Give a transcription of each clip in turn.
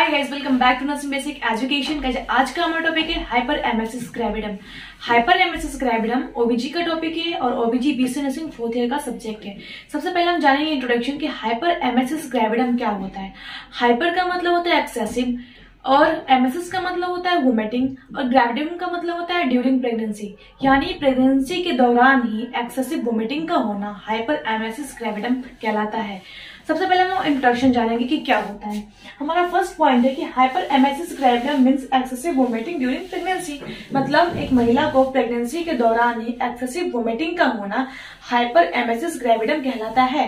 Hi guys, welcome back to nursing basic education. का आज का हमारा टॉपिक है hyper emesis gravidarum. Hyper emesis gravidarum OBG का टॉपिक है और OBG BSc nursing 4th year का सब्जेक्ट है। सबसे पहले हम जानेंगे इंट्रोडक्शन कि हाइपर एमेसिस ग्रेविडम क्या होता है। हाइपर का मतलब होता है एक्सेसिव और एमेसिस का मतलब होता है वोमिटिंग और ग्रेविडम का मतलब होता है ड्यूरिंग प्रेगनेंसी, यानी प्रेगनेंसी के दौरान ही एक्सेसिव वोमिटिंग का होना हाइपर एमेसिस ग्रेविडम कहलाता है। सबसे पहले हम इंट्रोडक्शन जानेंगे कि क्या होता है। हमारा फर्स्ट पॉइंट है कि hyper emesis gravidarum means excessive vomiting during pregnancy, मतलब एक महिला को प्रेगनेंसी के दौरान ही एक्सेसिव वोमिटिंग का होना हाइपर एमेसिस ग्रेविडम कहलाता है।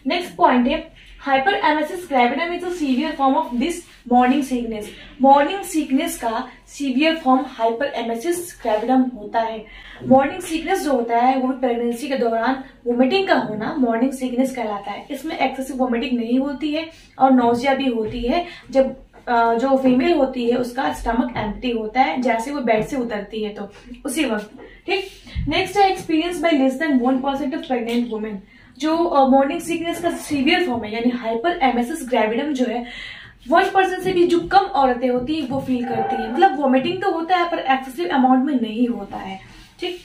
नेक्स्ट पॉइंट है hyper emesis gravidarum is a severe form of this morning sickness. Morning sickness का severe form hyper emesis gravidarum होता है। मॉर्निंग सिकनेस जो होता है वो प्रेगनेंसी के दौरान वोमिटिंग का होना मॉर्निंग सिकनेस कहलाता है। इसमें एक्सेसिव वोमिटिंग नहीं होती है और नौजिया भी होती है जब जो फीमेल होती है उसका स्टमक एम्प्टी होता है, जैसे वो बेड से उतरती है तो उसी वक्त। ठीक, नेक्स्ट है experience by less than 1% of pregnant women. जो मॉर्निंग सिकनेस का सीवियर फॉर्म है यानी हाइपर एमेसिस ग्रेविडम जो है 1% से भी जो कम औरतें होती है वो फील करती है। मतलब वोमिटिंग तो होता है पर एक्सेसिव अमाउंट में नहीं होता है। ठीक,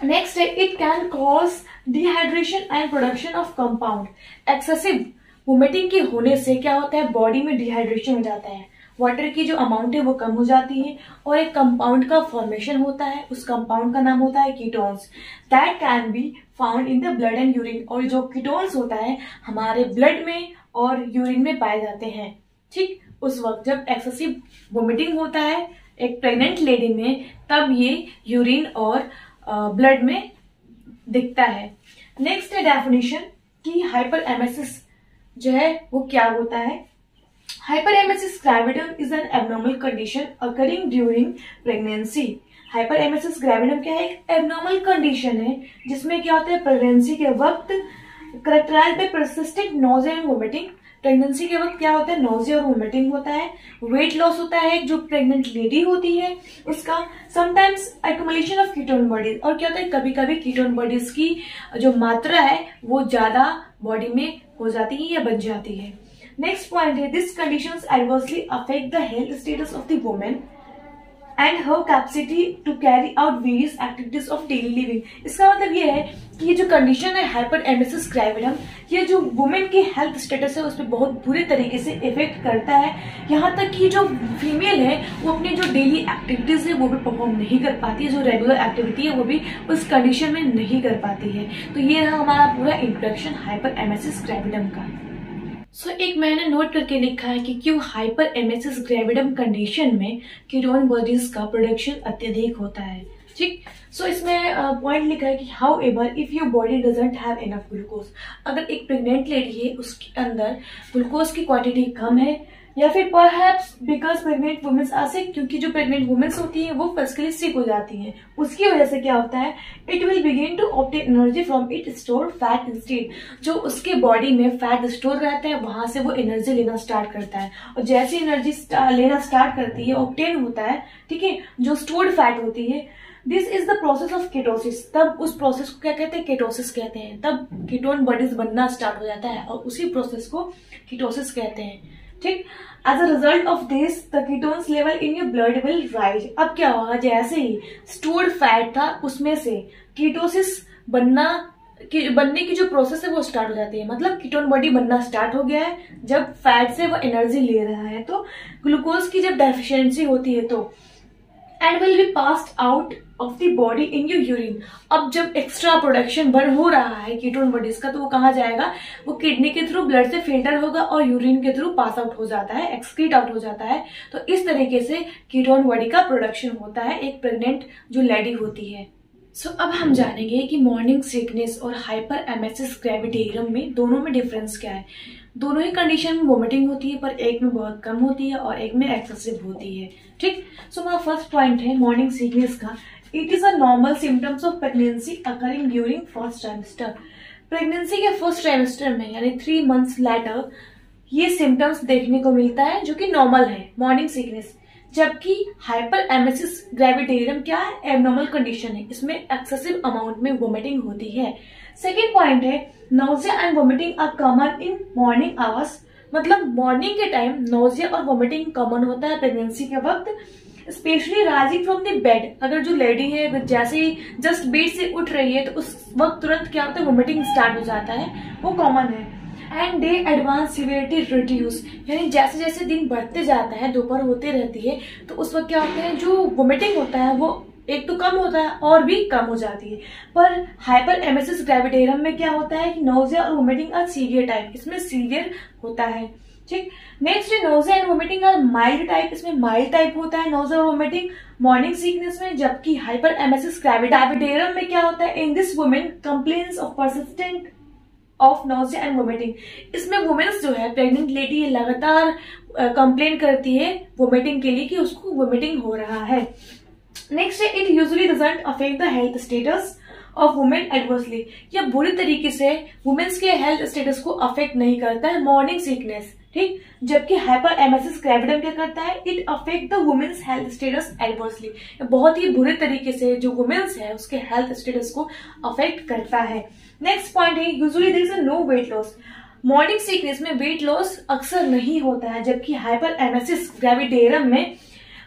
नेक्स्ट है it can cause dehydration and production of compound. Excessive vomiting के होने से क्या होता है, बॉडी में डिहाइड्रेशन हो जाता है, वाटर की जो अमाउंट है वो कम हो जाती है और एक कंपाउंड का फॉर्मेशन होता है। उस कंपाउंड का नाम होता है ketones that can be found in the blood and urine. और जो कीटोन्स होता है हमारे ब्लड में और यूरिन में पाए जाते हैं। ठीक, उस वक्त जब एक्सेसिव वोमिटिंग होता है एक प्रेग्नेंट लेडी में तब ये यूरिन और ब्लड में दिखता है। नेक्स्ट है डेफिनेशन कि हाइपर एमेसिस जो है वो क्या होता है। Hyperemesis gravidum is an abnormal condition occurring during pregnancy. Hyperemesis gravidum क्या है, एक abnormal condition है जिसमें क्या होता है प्रेगनेंसी के वक्त characterized by persistent nausea and vomiting। Pregnancy के वक्त क्या होता है, नोजिया और वोमिटिंग होता है, वेट लॉस होता है जो प्रेग्नेंट लेडी होती है उसका, sometimes accumulation of ketone bodies. और क्या होता है कभी कभी कीटोन बॉडीज की जो मात्रा है वो ज्यादा बॉडी में हो जाती है या बन जाती है। नेक्स्ट पॉइंट है this conditions adversely affect the health status of the women and her capacity to carry out various activities of daily living. इसका मतलब ये है कि ये जो कंडीशन है हाइपर एमेसिस ग्रेविडम ये जो वुमेन की हेल्थ स्टेटस है उस पर बहुत बुरे तरीके से इफेक्ट करता है। यहाँ तक कि जो फीमेल है वो अपनी जो डेली एक्टिविटीज है वो भी परफॉर्म नहीं कर पाती है, जो रेगुलर एक्टिविटी है वो भी उस कंडीशन में नहीं कर पाती है। तो ये है हमारा पूरा इंट्रोडक्शन हाइपर एमेसिस ग्रेविडम का। एक मैंने नोट करके लिखा है कि क्यों हाइपर एमेसिस ग्रेविडम कंडीशन में कीटोन बॉडीज का प्रोडक्शन अत्यधिक होता है। ठीक, इसमें पॉइंट लिखा है कि how ever if your body doesn't have enough glucose. अगर एक प्रेग्नेंट लेडी है उसके अंदर ग्लूकोज की क्वांटिटी कम है या फिर perhaps because pregnant womens are sick, क्योंकि जो प्रेग्नेंट वुमेन्स होती है वो फिजिकली सिक हो जाती हैं, उसकी वजह से क्या होता है it will begin to obtain energy from it store fat instead. जो उसके बॉडी में फैट स्टोर रहता है वहां से वो एनर्जी लेना स्टार्ट करता है और जैसी एनर्जी लेना स्टार्ट करती है ऑब्टेन होता है, ठीक है, जो स्टोर्ड फैट होती है। This is the process of ketosis. तब उस प्रोसेस को क्या कहते हैं, कीटोसिस कहते हैं। तब कीटोन बॉडीज बनना स्टार्ट हो जाता है और उसी प्रोसेस को कीटोसिस कहते हैं। ठीक, as a result of this the ketones level in your blood will rise. अब क्या होगा, जैसे ही स्टोर्ड फैट था उसमें से कीटोसिस बनने की जो प्रोसेस है वो स्टार्ट हो जाती है। मतलब कीटोन बॉडी बनना स्टार्ट हो गया है, जब फैट से वो एनर्जी ले रहा है तो ग्लूकोज की जब डेफिशिएंसी होती है तो and will be passed out of the body in your urine. अब जब एक्स्ट्रा प्रोडक्शन बर्न हो रहा है कीटोन बॉडीज का तो वो कहाँ जाएगा, वो किडनी के थ्रू ब्लड से फिल्टर होगा और यूरिन के थ्रू पास आउट हो जाता है, एक्सक्रीट आउट हो जाता है। तो इस तरीके से कीटोन बॉडी का प्रोडक्शन होता है एक प्रेग्नेंट जो लेडी होती है। अब हम जानेंगे कि मॉर्निंग सिकनेस और हाइपर एमेसिस ग्रेविडेरियम में दोनों में डिफरेंस क्या है। दोनों ही कंडीशन में वोमिटिंग होती है पर एक में बहुत कम होती है और एक में एक्सेसिव होती है। ठीक, हमारा फर्स्ट पॉइंट है मॉर्निंग सिकनेस का। It is a normal symptoms of pregnancy occurring during first trimester. Pregnancy के फर्स्ट ट्राइमेस्टर में यानी 3 months लेटर ये सिम्टम्स देखने को मिलता है जो कि नॉर्मल है मॉर्निंग सिकनेस। जबकि हाइपर एमेसिस ग्रेविडेरियम क्या है, एबनॉर्मल कंडीशन है, इसमें एक्सेसिव अमाउंट में वोमिटिंग होती है। सेकेंड पॉइंट है nausea and vomiting are common in morning hours मतलब मॉर्निंग के टाइम नोजिया और वोमिटिंग कॉमन होता है प्रेगनेंसी के वक्त, specially rising from the bed. अगर जो लेडी है अगर जैसे ही जस्ट बेड से उठ रही है तो उस वक्त तुरंत क्या होता है, वोमिटिंग स्टार्ट हो जाता है, वो कॉमन है। And day advance severity reduce, यानी जैसे जैसे दिन बढ़ते जाता है, दोपहर होते रहती है, तो उस वक्त क्या होता है, जो वोमिटिंग होता है वो एक तो कम होता है और भी कम हो जाती है। पर हाइपर एमेसिस ग्रेविडेरम में क्या होता है कि नोजिया और वोमिटिंग आर सीवियर टाइप, इसमें सीवियर होता है। ठीक, next nausea and vomiting are mild type, इसमें माइल्ड टाइप होता है नोजिया और वोमिटिंग मॉर्निंग सीकनेस में। जबकि हाइपर एमेसिस ग्रेविडेरम में क्या होता है, in this women complains of persistent of nausea and vomiting, इसमें वुमेन्स जो है प्रेग्नेंट लेडी लगातार कंप्लेन करती है वोमिटिंग के लिए कि उसको वोमिटिंग हो रहा है। नेक्स्ट है it usually doesn't affect the health status of women adversely, यह बुरी तरीके से वुमेन्स के हेल्थ स्टेटस को अफेक्ट नहीं करता है मॉर्निंग सीकनेस। ठीक, जबकि हाइपर एमेसिस ग्रेविडम क्या करता है, it affect the women's health status adversely, बहुत ही बुरे तरीके से जो वुमेन्स है उसके हेल्थ स्टेटस को अफेक्ट करता है। नेक्स्ट पॉइंट है usually there is no weight loss, morning sickness में वेट लॉस अक्सर नहीं होता है, जबकि हाइपर एमेसिस ग्रेविडेरम में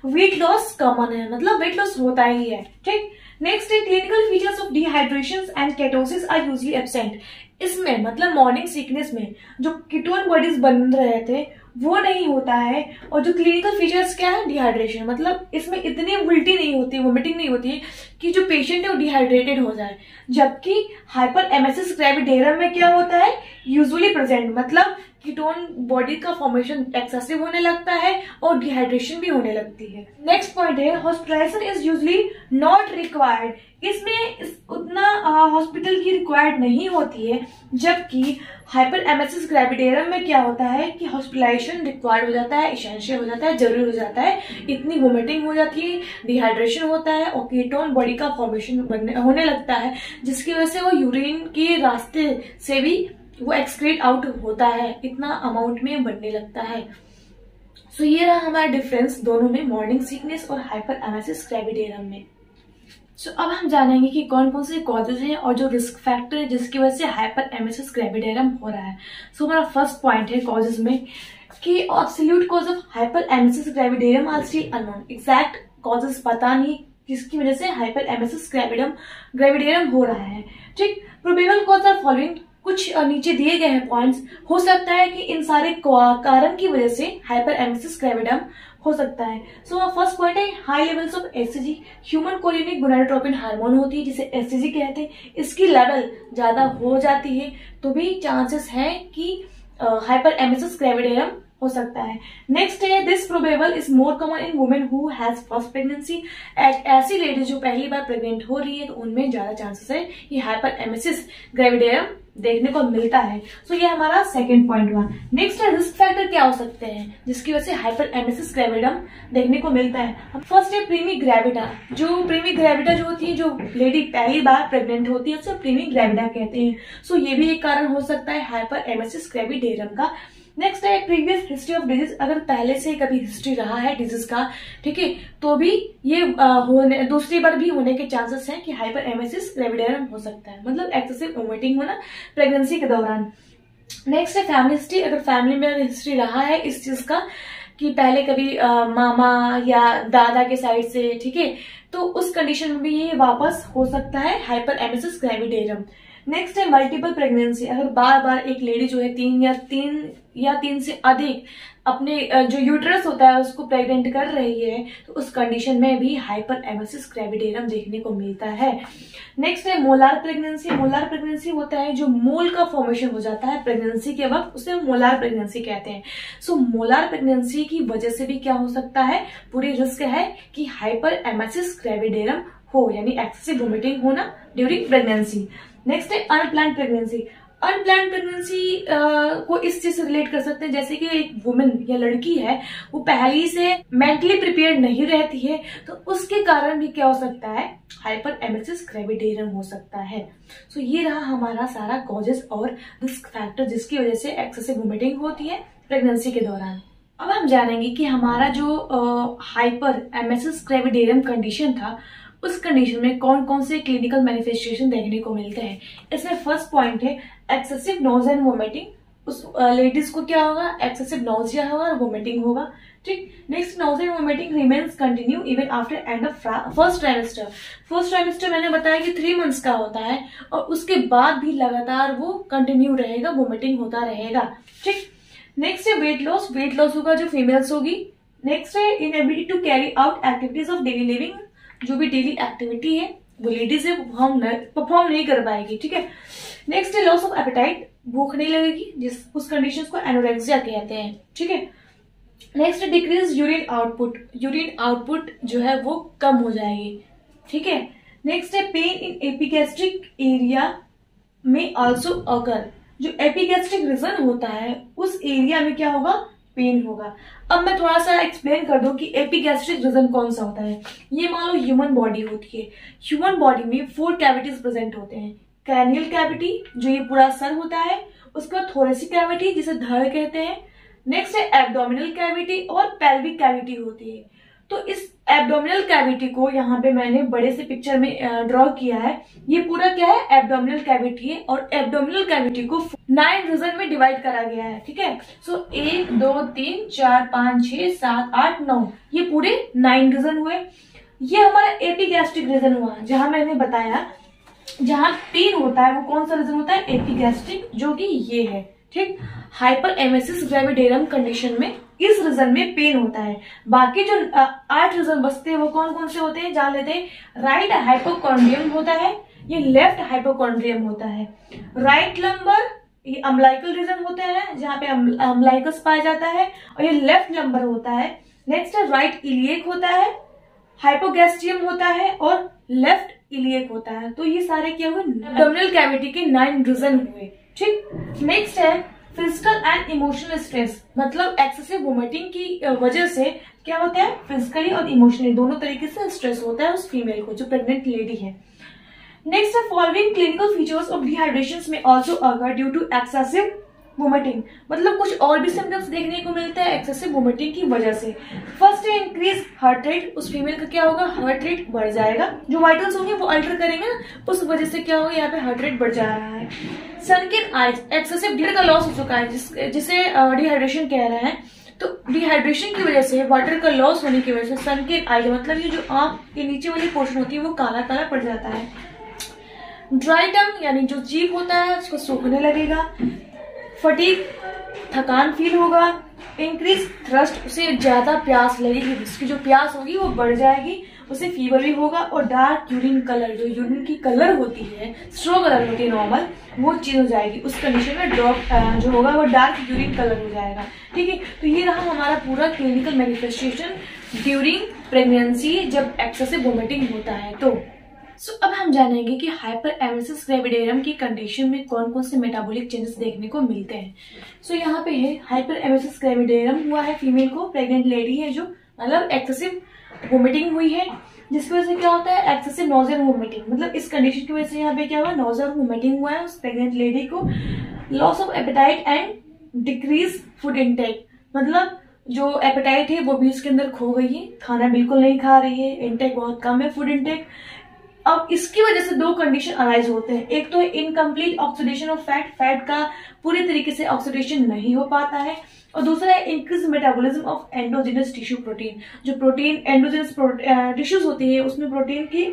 वेट लॉस कॉमन है, मतलब वेट लॉस होता ही है। ठीक, नेक्स्ट है clinical features of dehydration and ketosis are usually absent, इसमें मतलब मॉर्निंग सीकनेस में जो कीटोन बॉडीज बन रहे थे वो नहीं होता है, और जो क्लिनिकल फीचर्स क्या है, डिहाइड्रेशन, मतलब इसमें इतनी उल्टी नहीं होती, वोमिटिंग नहीं होती है कि जो पेशेंट है वो डिहाइड्रेटेड हो जाए। जबकि हाइपर एमेसिस ग्रेविडेरम में क्या होता है, यूजुअली प्रेजेंट, मतलब कीटोन बॉडी का फॉर्मेशन एक्सेसिव होने लगता है और डिहाइड्रेशन भी होने लगती है। नेक्स्ट पॉइंट है hospitalization is usually not required, इसमें उतना हॉस्पिटल की रिक्वायर्ड नहीं होती है। जबकि हाइपर एमेसिस ग्रेविडेरम में क्या होता है कि हॉस्पिटलाइजेशन रिक्वायर्ड हो जाता है, एसेंशियल हो जाता है, जरूरी हो जाता है, इतनी वोमिटिंग हो जाती है, डिहाइड्रेशन होता है और कीटोन बॉडी का फॉर्मेशन होने लगता है, जिसकी वजह से वो यूरिन के रास्ते से भी वो एक्सक्रीट आउट होता है, इतना अमाउंट में बनने लगता है। सो ये रहा हमारा डिफरेंस दोनों में, मॉर्निंग सीकनेस और हाइपर एमेसिस ग्रेविडेरम में। सो अब हम जानेंगे कि कौन कौन से कॉजेज हैं और जो रिस्क फैक्टर है जिसकी वजह से हाइपर एमेसिस ग्रेविडेरम हो रहा है। सो हमारा फर्स्ट पॉइंट है कॉजेज में कि absolute cause of hyper emesis gravidarum are still unknown, exact causes पता नहीं किसकी वजह से हाइपर एमेसिस ग्रेविडेरम हो रहा है। ठीक, प्रोबेबल कॉज आर फॉलोइंग, कुछ नीचे दिए गए हैं पॉइंट्स, हो सकता है कि इन सारे कारण की वजह से हाइपर एमेसिस ग्रेविडम हो सकता है। सो फर्स्ट पॉइंट है high levels of HCG, human chorionic gonadotropin hormone होती है जिसे एचसीजी कहते हैं, इसकी लेवल ज्यादा हो जाती है तो भी चांसेस है कि हाइपर एमेसिस ग्रेविडेरम हो सकता है। नेक्स्ट है this probable is more common in women who has first pregnancy, ऐसी लेडी जो पहली बार प्रेग्नेंट हो रही है तो उनमें ज्यादा चांसेस है कि हाइपर एमेसिस ग्रेविडेरम देखने को मिलता है। सो ये हमारा सेकंड पॉइंट हुआ। नेक्स्ट है रिस्क फैक्टर क्या हो सकते हैं जिसकी वजह से हाइपर एमेसिस ग्रेविडम देखने को मिलता है। फर्स्ट है प्रीमी ग्रेविडा, जो प्रीमी ग्रेविडा जो होती है, जो लेडी पहली बार प्रेग्नेंट होती है उसे प्रीमी ग्रेविडा कहते हैं। सो ये भी एक कारण हो सकता है हाइपर एमेसिस ग्रेविडेरम का। नेक्स्ट है प्रीवियस हिस्ट्री ऑफ डिजीज, अगर पहले से कभी हिस्ट्री रहा है डिजीज का, ठीक है, तो भी ये होने दूसरी बार भी होने के चांसेस हैं कि हाइपर एमेसिस ग्रेविडेरम हो सकता है, मतलब एक्सेसिव वोमिटिंग होना प्रेगनेंसी के दौरान। नेक्स्ट है फैमिली हिस्ट्री, अगर फैमिली में हिस्ट्री रहा है इस चीज का कि पहले कभी मामा या दादा के साइड से, ठीक है, तो उस कंडीशन में भी ये वापस हो सकता है हाइपर एमेसिस ग्रेविडेरम। नेक्स्ट है मल्टीपल प्रेगनेंसी, अगर बार बार एक लेडी जो है तीन से अधिक अपने जो यूट्रस होता है उसको प्रेग्नेंट कर रही है तो उस कंडीशन में भी हाइपर एमेसिस ग्रेविडेरम देखने को मिलता है। नेक्स्ट है मोलार प्रेगनेंसी, मोलार प्रेगनेंसी होता है जो मोल का फॉर्मेशन हो जाता है प्रेगनेंसी के वक्त, उसे मोलार प्रेगनेंसी कहते हैं। सो मोलार प्रेगनेंसी की वजह से भी क्या हो सकता है, पूरी रिस्क है कि हाइपर एमेसिस ग्रेविडेरम हो, यानी एक्सेसिव वोमिटिंग होना ड्यूरिंग प्रेगनेंसी। नेक्स्ट है अनप्लान्ड प्रेगनेंसी, अनप्लान्ड प्रेगनेंसी को इस चीज से रिलेट कर सकते हैं जैसे कि एक वुमेन या लड़की है वो पहले से मेंटली प्रिपेयर्ड नहीं रहती है तो उसके कारण भी क्या हो सकता है, हाइपर एमेसिस ग्रेविडेरम हो सकता है। सो ये रहा हमारा सारा कॉजेस और रिस्क फैक्टर जिसकी वजह से एक्सेसिव वोमिटिंग होती है प्रेगनेंसी के दौरान। अब हम जानेंगे कि हमारा जो हाइपर एमेसिस ग्रेविडेरम कंडीशन था उस कंडीशन में कौन कौन से क्लिनिकल मैनिफेस्टेशन देखने को मिलते हैं। इसमें फर्स्ट पॉइंट है एक्सेसिव नोज एंड वोमिटिंग, उस लेडीज को क्या होगा, एक्सेसिव नॉजिया होगा और वोमिटिंग होगा। ठीक, next nausea vomiting remains continue even after end of first trimester. First trimester मैंने बताया कि 3 मंथ्स का होता है और उसके बाद भी लगातार वो कंटिन्यू रहेगा, वोमिटिंग होता रहेगा। ठीक, नेक्स्ट है वेट लॉस। वेट लॉस होगा जो फीमेल्स होगी। नेक्स्ट है inability to carry out activities of daily living. जो भी डेली एक्टिविटी है वो लेडीज है परफॉर्म नहीं कर पाएगी। ठीक है, नेक्स्ट है लॉस ऑफ एपेटाइट, भूख नहीं लगेगी, जिस उस कंडीशन को एनोरेक्सिया कहते हैं। ठीक है, next decrease urine output, urine output जो है वो कम हो जाएगी। ठीक है, नेक्स्ट है पेन इन एपिगैस्ट्रिक एरिया में आल्सो अकर। जो एपिगैस्ट्रिक रीजन होता है उस एरिया में क्या होगा, पेन होगा। अब मैं थोड़ा सा एक्सप्लेन कर दूं कि एपिगैस्ट्रिक रीजन कौन सा होता है। ये मान लो ह्यूमन बॉडी होती है, ह्यूमन बॉडी में 4 कैविटीज प्रेजेंट होते हैं। क्रैनियल कैविटी जो ये पूरा सर होता है, उसके बाद थोरेसिक कैविटी जिसे धड़ कहते हैं, नेक्स्ट है एब्डोमिनल कैविटी और पेल्विक कैविटी होती है। तो इस एब्डोमिनल कैविटी को यहाँ पे मैंने बड़े से पिक्चर में ड्रॉ किया है। ये पूरा क्या है, एब्डोमिनल कैविटी है और एब्डोमिनल कैविटी को 9 रीजन में डिवाइड करा गया है। ठीक है, सो 1 2 3 4 5 6 7 8 9 ये पूरे 9 रीजन हुए। ये हमारा एपिगैस्ट्रिक रीजन हुआ, जहां मैंने बताया जहां पेन होता है वो कौन सा रीजन होता है, एपिगैस्ट्रिक, जो कि ये है। ठीक, हाइपर एमेसिस ग्रेविडेरम कंडीशन में इस रीजन में पेन होता है। बाकी जो 8 रीजन बचते हैं वो कौन कौन से होते हैं जान लेते हैं। राइट हाइपोकॉन्ड्रियम होता है, ये लेफ्ट हाइपोकॉन्ड्रियम होता है। राइट लंबर ये अम्लाइकल रीजन होता है जहां पे अम्लाइकस पाया जाता है और ये लेफ्ट लंबर होता है। नेक्स्ट है राइट इलियक होता है, हाइपोगैस्ट्रियम होता है और लेफ्ट इलियक होता है। तो ये सारे क्या हुए, एब्डोमिनल कैविटी के 9 रीजन हुए। ठीक, नेक्स्ट है फिजिकल एंड इमोशनल स्ट्रेस, मतलब एक्सेसिव वोमिटिंग की वजह से क्या होता है, फिजिकली और इमोशनली दोनों तरीके से स्ट्रेस होता है उस फीमेल को जो प्रेग्नेंट लेडी है। नेक्स्ट है following clinical features of dehydration may also occur due to excessive vomiting, मतलब कुछ और भी सिम्टम्स देखने को मिलते हैं एक्सेसिव वोमिटिंग की वजह से। फर्स्ट है इंक्रीज हार्ट रेट, उस फीमेल का क्या होगा, हार्ट रेट बढ़ जाएगा। जो वाइटल्स होंगे वो अल्टर करेंगे ना, उस वजह से क्या होगा, यहाँ पे हार्ट रेट बढ़ जा रहा है। सनकिन आइज, एक्सेसिव ब्लड का लॉस हो चुका है जिसे डिहाइड्रेशन कह रहे हैं। तो डिहाइड्रेशन की वजह से, वाटर का लॉस होने की वजह से सनकिन आइज मतलब ये जो आंख के नीचे वाली पोर्शन होती है वो काला काला पड़ जाता है। ड्राई टंग यानी जो जीभ होता है उसको सूखने लगेगा। फटीग, थकान फील होगा। इंक्रीज थ्रस्ट, उसे ज्यादा प्यास लगेगी, उसकी जो प्यास होगी वो बढ़ जाएगी। उसे फीवर भी होगा। और डार्क यूरिन कलर, जो यूरिन की कलर होती है, स्ट्रो कलर होती है नॉर्मल, वो चेंज हो जाएगी। उस कंडीशन में ड्रॉप जो होगा वो डार्क यूरिन कलर हो जाएगा। ठीक है, तो ये रहा हमारा पूरा क्लिनिकल मैनिफेस्टेशन ड्यूरिंग प्रेगनेंसी जब एक्सेसिव वोमिटिंग होता है। तो अब हम जानेंगे कि हाइपर एमेसिस ग्रेविडेरम की कंडीशन में कौन कौन से मेटाबॉलिक चेंजेस देखने को मिलते हैं। यहाँ पे है हाइपर एमेसिस ग्रेविडेरम हुआ है फीमेल को, प्रेग्नेंट लेडी है जो, मतलब एक्सेसिव वोमिटिंग हुई है, जिसकी वजह से क्या होता है, एक्सेसिव नॉजिया वोमिटिंग, मतलब इस कंडीशन की वजह से यहाँ पे क्या हुआ, नॉजिया वोमिटिंग हुआ है उस प्रेग्नेंट लेडी को। Loss of appetite and decrease food intake, मतलब जो एपेटाइट है वो भी उसके अंदर खो गई है, खाना बिल्कुल नहीं खा रही है, इंटेक बहुत कम है, फूड इंटेक। अब इसकी वजह से 2 कंडीशन अराइज होते हैं। एक तो है incomplete oxidation of fat, fat का पूरी तरीके से ऑक्सीडेशन नहीं हो पाता है। और दूसरा है increase metabolism of endogenous tissue protein, जो प्रोटीन एंडोजिनस टिश्यूज होती है उसमें प्रोटीन की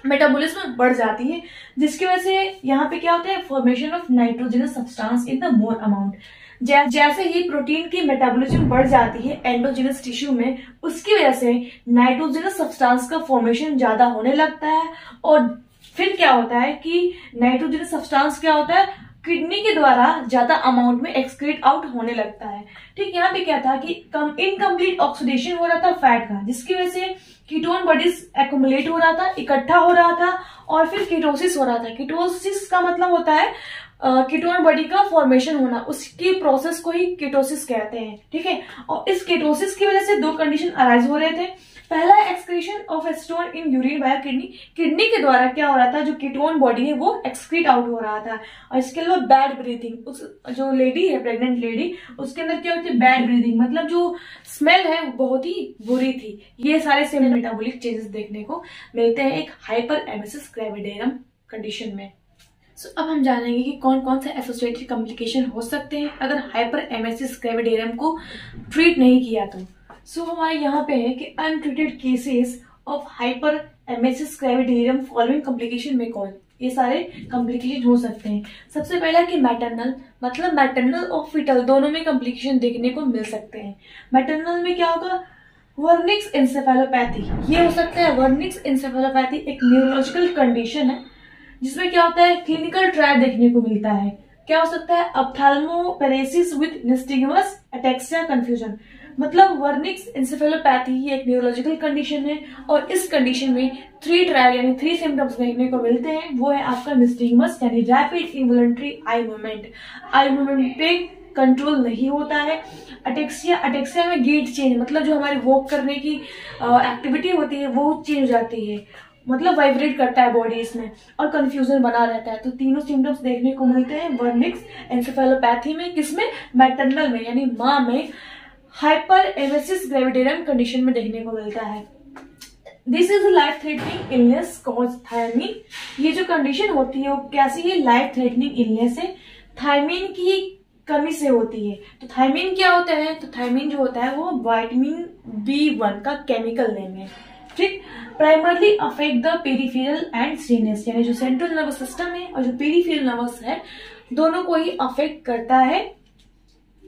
मेटाबॉलिज्म बढ़ जाती है, जिसकी वजह से यहाँ पे क्या होता है, formation of nitrogenous substance in the more amount. जैसे ही प्रोटीन की मेटाबॉलिज्म बढ़ जाती है एंडोजिनस टिश्यू में, उसकी वजह से नाइट्रोजनस सब्सटेंस का फॉर्मेशन ज्यादा होने लगता है। और फिर क्या होता है कि नाइट्रोजनस सब्सटेंस क्या होता है, किडनी के द्वारा ज्यादा अमाउंट में एक्सक्रीट आउट होने लगता है। ठीक, यहाँ पे क्या था कि इनकम्प्लीट ऑक्सीडेशन हो रहा था फैट का, जिसकी वजह से कीटोन बॉडीज एक्युमुलेट हो रहा था, इकट्ठा हो रहा था, और फिर कीटोसिस हो रहा था। कीटोसिस का मतलब होता है कीटोन बॉडी का फॉर्मेशन होना, उसकी प्रोसेस को ही कीटोसिस कहते हैं। ठीक है, और इस कीटोसिस की वजह से 2 कंडीशन अराइज हो रहे थे। पहला excretion of acetone in urine bye kidney, kidney के द्वारा क्या हो रहा था, जो कीटोन बॉडी है वो एक्सक्रीट आउट हो रहा था। और इसके अलावा बैड ब्रीथिंग, उस जो लेडी है प्रेग्नेंट लेडी, उसके अंदर क्या होती है, बैड ब्रीथिंग, मतलब जो स्मेल है वो बहुत ही बुरी थी। ये सारे से मेटाबॉलिक चेंजेस देखने को मिलते हैं एक हाइपर एमेसिस ग्रेविडेरम कंडीशन में। अब हम जानेंगे कि कौन कौन से एसोसिएटेड कॉम्प्लिकेशन हो सकते हैं अगर हाइपर एमेसिस ग्रेविडेरियम को ट्रीट नहीं किया तो। हमारे यहाँ पे है कि untreated cases of hyper emesis gravidarum following complication में कौन, ये सारे कॉम्प्लिकेशन हो सकते हैं। सबसे पहला कि मैटरनल, मतलब मैटरनल और फीटल दोनों में कॉम्प्लिकेशन देखने को मिल सकते हैं। मैटरनल में क्या होगा, वर्निक्स एंसेफेलोपैथी, ये हो सकता है। वर्निक्स एंसेफेलोपैथी एक न्यूरोलॉजिकल कंडीशन है जिसमें क्या होता है, क्लिनिकल ट्रायल देखने को मिलता है। क्या हो सकता है, ऑप्थाल्मोपेरेसिस विद निस्टिग्मस एटेक्सिया कंफ्यूजन, मतलब वर्निक्स एंसेफेलोपैथी ये एक न्यूरोलॉजिकल कंडीशन है और इस कंडीशन में 3 ट्रायल यानी 3 सिम्टम्स देखने को मिलते हैं। वो है आपका निस्टिग्मस यानी रैपिड इन्वॉलंटरी आई मूवमेंट पे कंट्रोल नहीं होता है। अटेक्सिया में गेट चेंज, मतलब जो हमारी वॉक करने की एक्टिविटी होती है वो चेंज हो जाती है, मतलब वाइब्रेट करता है बॉडी इसमें, और कंफ्यूजन बना रहता है। तो तीनों सिम्टम्स देखने को मिलते हैं वर्निक्स एंसेफेलोपैथी में। किसमें, मैटरनल में यानी माँ में। हाइपर एमेसिस ग्रेविडेरियम कंडीशन में देखने को मिलता है। This is life threatening illness cause thiamine, ये जो कंडीशन होती है वो कैसी है, लाइफ थ्रेटनिंग इलनेस है, थायमीन की कमी से होती है। तो थायमीन क्या होता है, तो थायमीन जो होता है वो विटामिन B1 का केमिकल नेम है, ठीक। Primarily affect the peripheral and CNS, यानी जो सेंट्रल नर्वस सिस्टम है और जो पेरिफेरल नर्वस है दोनों को ही अफेक्ट करता है।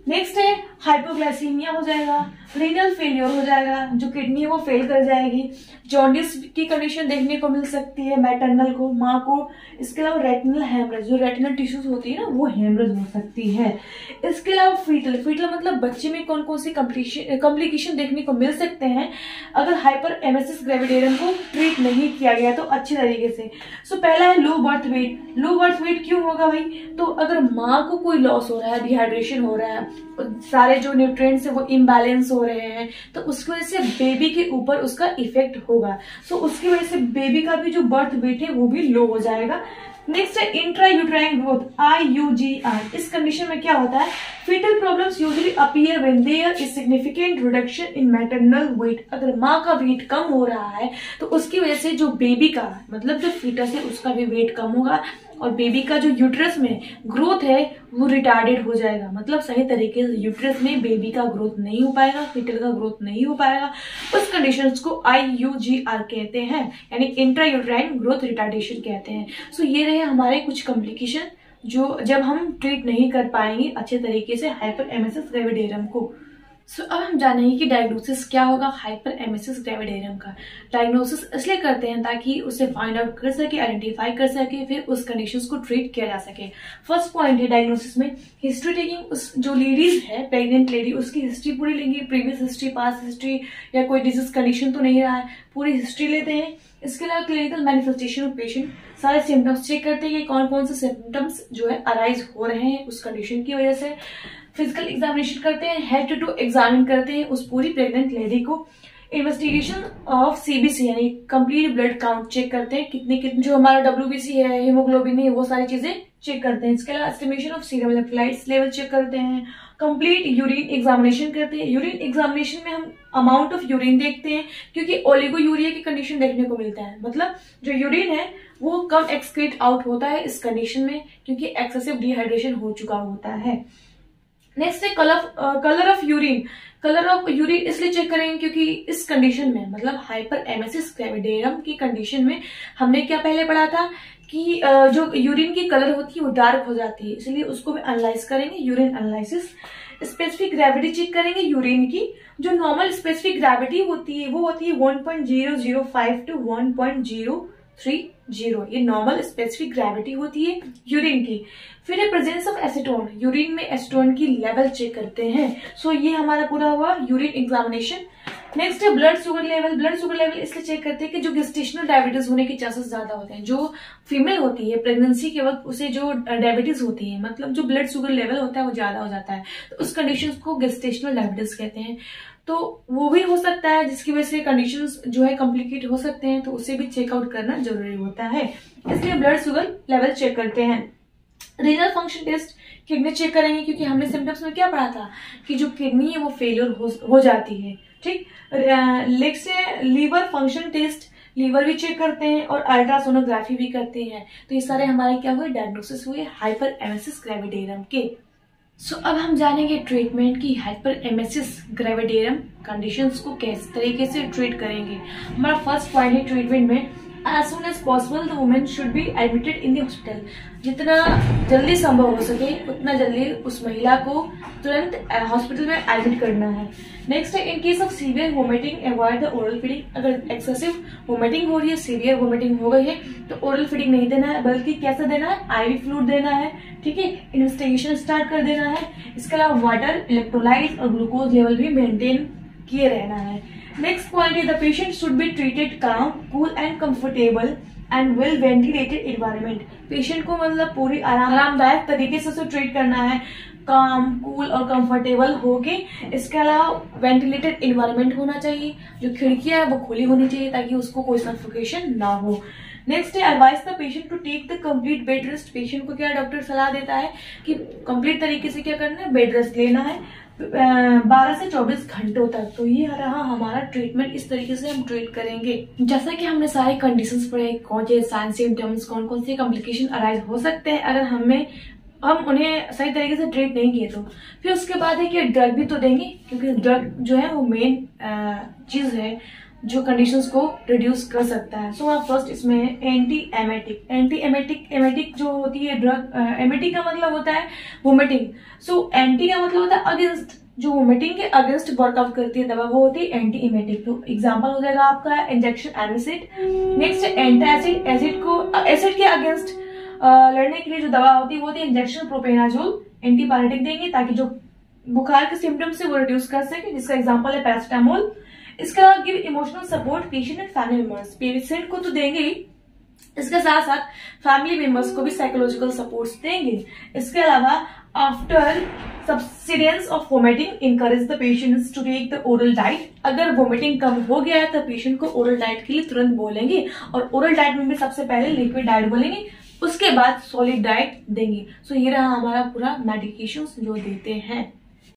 नेक्स्ट है हाइपोग्लाइसीमिया हो जाएगा, रीनल फेलियर हो जाएगा, जो किडनी है वो फेल कर जाएगी, जॉन्डिस की कंडीशन देखने को मिल सकती है मैटरनल को, माँ को। इसके अलावा रेटिनल हेमरेज, जो रेटिनल टिश्यूज होती है ना वो हेमरेज हो सकती है। इसके अलावा फीटल मतलब बच्चे में कौन कौन सी कॉम्प्लिकेशन देखने को मिल सकते हैं अगर हाइपर एमेसिस ग्रेविडेरियम को ट्रीट नहीं किया गया तो अच्छी तरीके से। पहला है low birth weight. Low birth weight क्यों होगा भाई, तो अगर माँ को कोई लॉस हो रहा है, डिहाइड्रेशन हो रहा है, सारे जो न्यूट्रिएंट्स है वो इम्बैलेंस हो रहे हैं, तो उसकी वजह से बेबी के ऊपर उसका इफेक्ट होगा। उसकी वजह से बेबी का भी जो बर्थ वेट है वो भी लो हो जाएगा। नेक्स्ट है इंट्रा यूट्राइन ग्रोथ, IUGR। इस कंडीशन में क्या होता है, fetal problems usually appear when there is significant reduction in maternal weight। अगर माँ का वेट कम हो रहा है तो उसकी वजह से जो बेबी का, मतलब जो फीटस है उसका भी वेट कम होगा और बेबी का जो यूट्रस में ग्रोथ है वो रिटार्डेड हो जाएगा, मतलब सही तरीके से यूट्रस में बेबी का ग्रोथ नहीं हो पाएगा, फीटल का ग्रोथ नहीं हो पाएगा। उस कंडीशंस को IUGR कहते हैं, यानी इंट्रा यूट्राइन ग्रोथ रिटार्डेशन कहते हैं। ये रहे हमारे कुछ कॉम्प्लिकेशन जो जब हम ट्रीट नहीं कर पाएंगे अच्छे तरीके से हाइपर एमेसिस ग्रेविडेरियम को। अब हम जानेंगे कि डायग्नोसिस क्या होगा हाइपर एमेसिस ग्रेविडेरियम का। डायग्नोसिस इसलिए करते हैं ताकि उसे फाइंड आउट कर सके, आइडेंटिफाई कर सके, फिर उस कंडीशंस को ट्रीट किया जा सके। फर्स्ट पॉइंट है डायग्नोसिस में हिस्ट्री टेकिंग। उस जो लेडीज है, प्रेग्नेंट लेडी, उसकी हिस्ट्री पूरी लेंगे, प्रीवियस हिस्ट्री, पास्ट हिस्ट्री, या कोई डिजीज कंडीशन तो नहीं रहा है, पूरी हिस्ट्री लेते हैं। इसके अलावा क्लिनिकल मैनिफेस्टेशन ऑफ पेशेंट, सारे सिम्टम्स चेक करते हैं कि कौन कौन से सिम्टम्स जो है अराइज हो रहे हैं उस कंडीशन की वजह से। फिजिकल एग्जामिनेशन करते हैं, हेड टू एग्जामिन करते हैं उस पूरी प्रेग्नेंट लेडी को। इन्वेस्टिगेशन ऑफ CBC यानी कंप्लीट ब्लड काउंट चेक करते हैं, कितने जो हमारा WBC है, हीमोग्लोबिन है, वो सारी चीजें चेक करते हैं। इसके अलावा estimation of serum electrolytes level check करते हैं। कंप्लीट यूरिन एग्जामिनेशन करते हैं। यूरिन एग्जामिनेशन में हम अमाउंट ऑफ यूरिन देखते हैं क्योंकि ओलिगोयूरिया की कंडीशन देखने को मिलता है, मतलब जो यूरिन है वो कम एक्सक्रीट आउट होता है इस कंडीशन में क्योंकि एक्सेसिव डिहाइड्रेशन हो चुका होता है। नेक्स्ट है colour of urine. Colour of urine इसलिए चेक करेंगे क्योंकि इस कंडीशन में, मतलब हाइपर एमेसिस ग्रेविडेरियम की कंडीशन में हमने क्या पहले पढ़ा था कि जो यूरिन की कलर होती है वो डार्क हो जाती है, इसलिए उसको भी एनालाइज करेंगे, urine analysis. Specific gravity check करेंगे यूरिन की। जो नॉर्मल स्पेसिफिक ग्रेविटी होती है वो होती है 1.005 to 1.030, ये नॉर्मल स्पेसिफिक ग्रेविटी होती है यूरिन की। फिर है प्रेजेंस ऑफ एसीटोन, यूरिन में एसीटोन की लेवल चेक करते हैं। ये हमारा पूरा हुआ यूरिन एग्जामिनेशन। नेक्स्ट है blood sugar level. Blood sugar level इसलिए चेक करते हैं कि जो गेस्टेशनल डायबिटीज होने के चांसेस ज्यादा होते हैं, जो फीमेल होती है प्रेगनेंसी के वक्त उसे जो डायबिटीज होती है, मतलब जो ब्लड शुगर लेवल होता है वो ज्यादा हो जाता है, तो उस कंडीशन को गेस्टेशनल डायबिटीज कहते हैं। तो वो भी हो सकता है जिसकी वजह से कंडीशंस जो है कॉम्प्लिकेट हो सकते हैं, तो उसे भी चेकआउट करना जरूरी होता है, इसलिए ब्लड शुगर लेवल चेक करते हैं। Renal function test, kidney check करेंगे क्योंकि हमने सिम्टम्स में क्या पढ़ा था कि जो किडनी है वो फेलियर हो जाती है, ठीक। नेक्स्ट है लीवर फंक्शन टेस्ट, लीवर भी चेक करते हैं और अल्ट्रासोनोग्राफी भी करते हैं। तो ये सारे हमारे क्या हुए, डायग्नोसिस हुए हाइपर एमेसिस ग्रेविडेरियम के। सो अब हम जानेंगे ट्रीटमेंट की हाइपर एमेसिस ग्रेविडेरियम कंडीशंस को किस तरीके से ट्रीट करेंगे। हमारा फर्स्ट पॉइंट है ट्रीटमेंट में, as soon as possible the woman should be admitted in the hospital। जितना जल्दी संभव हो सके उतना जल्दी उस महिला को तुरंत हॉस्पिटल में एडमिट करना है। नेक्स्ट है, in case of severe vomiting avoid the oral feeding. अगर एक्सेसिव वोमिटिंग हो रही है, सीवियर वोमिटिंग हो गई है, तो ओरल फीडिंग नहीं देना है, बल्कि कैसा देना है, आईवी फ्लूइड देना है। ठीक है, इन्वेस्टिगेशन स्टार्ट कर देना है। इसके अलावा वाटर, इलेक्ट्रोलाइट और ग्लूकोज लेवल भी मेंटेन किए रहना है। नेक्स्ट पॉइंट है, the patient should be treated calm, cool and comfortable and well ventilated environment. Patient को मतलब पूरी आरामदायक तरीके से उसे ट्रीट करना है, काम, कूल और कंफर्टेबल होके। इसके अलावा वेंटिलेटेड एनवायरनमेंट होना चाहिए, जो खिड़कियां है वो खुली होनी चाहिए ताकि उसको कोई सफोकेशन ना हो। नेक्स्ट है, advise the patient to take the complete bed rest. Patient को क्या डॉक्टर सलाह देता है कि कंप्लीट तरीके से क्या करना है, बेड रेस्ट लेना है 12 से 24 घंटों तक। तो ये रहा हमारा ट्रीटमेंट, इस तरीके से हम ट्रीट करेंगे। जैसा कि हमने सारे कंडीशंस पढ़े, कौन से साइन सिम्टम्स, कौन कौन से कॉम्प्लिकेशन अराइज हो सकते हैं अगर हम उन्हें सही तरीके से ट्रीट नहीं किए तो। फिर उसके बाद है कि ड्रग भी तो देंगे, क्योंकि ड्रग जो है वो मेन चीज है जो कंडीशंस को रिड्यूस कर सकता है। सो फर्स्ट इसमें एंटी एमेटिक जो होती है ड्रग, एमेटिक का मतलब होता है वोमिटिंग। सो एंटी का मतलब होता है अगेंस्ट, जो वोमिटिंग के अगेंस्ट वर्कआउट करती है दवा, वो होती है एंटी एमेटिक। तो एग्जांपल हो जाएगा आपका इंजेक्शन एमिसिड। नेक्स्ट एंटासिड, एसिड के अगेंस्ट लड़ने के लिए जो दवा होती है वो होती है इंजेक्शन प्रोपेनाजोल। एंटीपायरेटिक देंगे ताकि जो बुखार के सिम्टम्स है वो रिड्यूस कर सके, जिसका एग्जाम्पल है पैरासिटामोल। इसका give emotional support patient and family members. Patient को तो देंगे ही, इसके साथ साथ फैमिली मेंबर्स को भी साइकोलॉजिकल सपोर्ट्स देंगे। इसके अलावा after subsidence of vomiting encourage the patients to take the oral diet. अगर वोमिटिंग कम हो गया है तो पेशेंट को ओरल डाइट के लिए तुरंत बोलेंगे, और ओरल डाइट में भी सबसे पहले लिक्विड डाइट बोलेंगे, उसके बाद सॉलिड डाइट देंगे। सो ये रहा हमारा पूरा मेडिकेशन जो देते हैं।